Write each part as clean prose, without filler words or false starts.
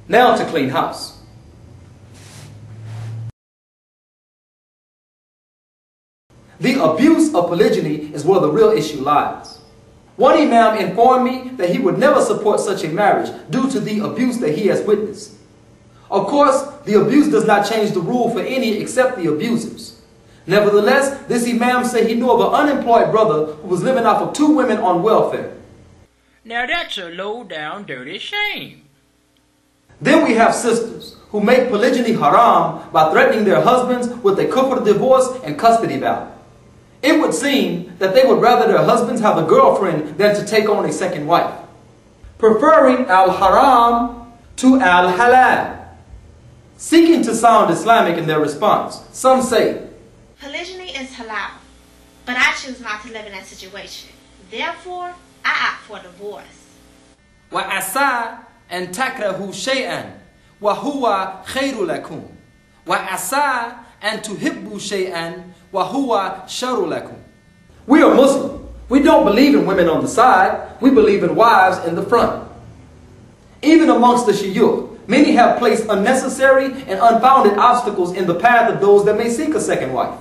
Now to clean house. The abuse of polygyny is where the real issue lies. One imam informed me that he would never support such a marriage due to the abuse that he has witnessed. Of course, the abuse does not change the rule for any except the abusers. Nevertheless, this imam said he knew of an unemployed brother who was living off of 2 women on welfare. Now that's a low-down, dirty shame. Then we have sisters who make polygyny haram by threatening their husbands with a kufr divorce and custody vow. It would seem that they would rather their husbands have a girlfriend than to take on a second wife, preferring al-haram to al-halal. Seeking to sound Islamic in their response, some say, polygyny is halal, but I choose not to live in that situation. Therefore, I opt for divorce. وَعَسَىٰ أَن تَكْرَهُوا شَيْئًا وَهُوَ خَيْرٌ لَكُمْ وَعَسَىٰ أَن تُحِبُّوا شَيْئًا وَهُوَ شَرٌ لَكُمْ. We are Muslim. We don't believe in women on the side. We believe in wives in the front. Even amongst the shuyukh, many have placed unnecessary and unfounded obstacles in the path of those that may seek a second wife.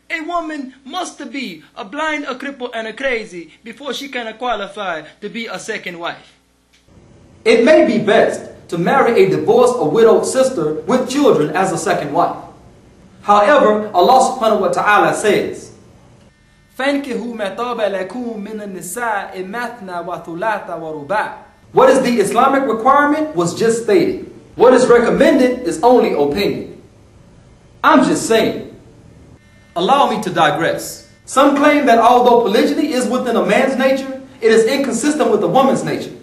A woman must be a blind, a cripple, and a crazy before she can qualify to be a second wife. It may be best to marry a divorced or widowed sister with children as a second wife. However, Allah subhanahu wa ta'ala says, فَانْكِهُوا مَا طَابَ لَكُم مِّنَ النِّسَاءِ مَثْنَى وَثُلَاثَ وَرُبَاعَ. What is the Islamic requirement was just stated. What is recommended is only opinion. I'm just saying. Allow me to digress. Some claim that although polygyny is within a man's nature, it is inconsistent with a woman's nature.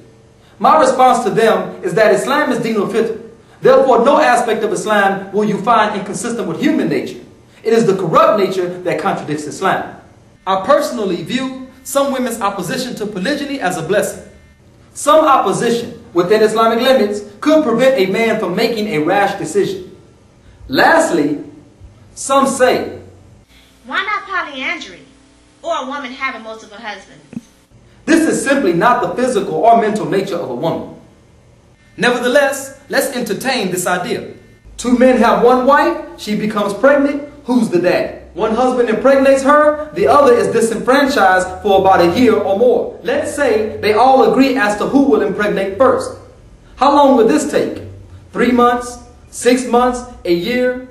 My response to them is that Islam is Deen al-Fitr. Therefore, no aspect of Islam will you find inconsistent with human nature. It is the corrupt nature that contradicts Islam. I personally view some women's opposition to polygyny as a blessing. Some opposition within Islamic limits could prevent a man from making a rash decision. Lastly, some say, why not polyandry, or a woman having multiple husbands? This is simply not the physical or mental nature of a woman. Nevertheless, let's entertain this idea. 2 men have 1 wife, she becomes pregnant, who's the dad? One husband impregnates her, the other is disenfranchised for about a year or more. Let's say they all agree as to who will impregnate first. How long will this take? 3 months? 6 months? A year?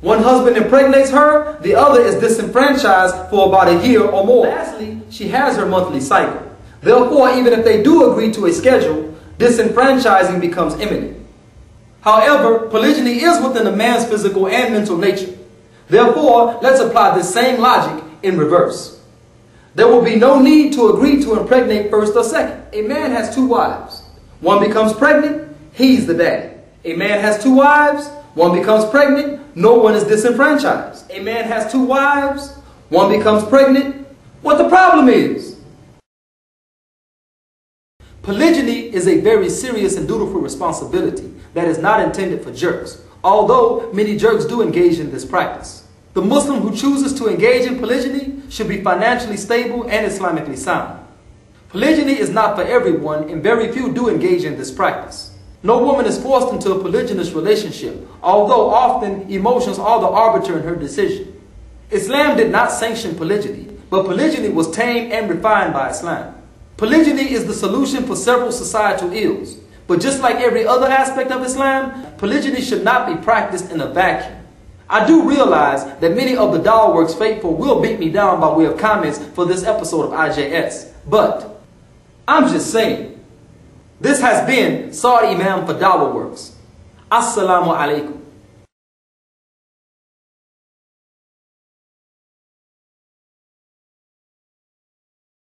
One husband impregnates her, the other is disenfranchised for about a year or more. Lastly, she has her monthly cycle. Therefore, even if they do agree to a schedule, disenfranchising becomes imminent. However, polygyny is within a man's physical and mental nature. Therefore, let's apply this same logic in reverse. There will be no need to agree to impregnate first or second. A man has 2 wives. One becomes pregnant, he's the dad. A man has 2 wives, one becomes pregnant, no one is disenfranchised. A man has 2 wives, one becomes pregnant. What the problem is? Polygyny is a very serious and dutiful responsibility that is not intended for jerks, although many jerks do engage in this practice. The Muslim who chooses to engage in polygyny should be financially stable and Islamically sound. Polygyny is not for everyone, and very few do engage in this practice. No woman is forced into a polygynous relationship, although often emotions are the arbiter in her decision. Islam did not sanction polygyny, but polygyny was tamed and refined by Islam. Polygyny is the solution for several societal ills, but just like every other aspect of Islam, polygyny should not be practiced in a vacuum. I do realize that many of the dawahworks faithful will beat me down by way of comments for this episode of IJS, but I'm just saying. This has been Saudi Imam for dawahworks. Assalamu alaikum.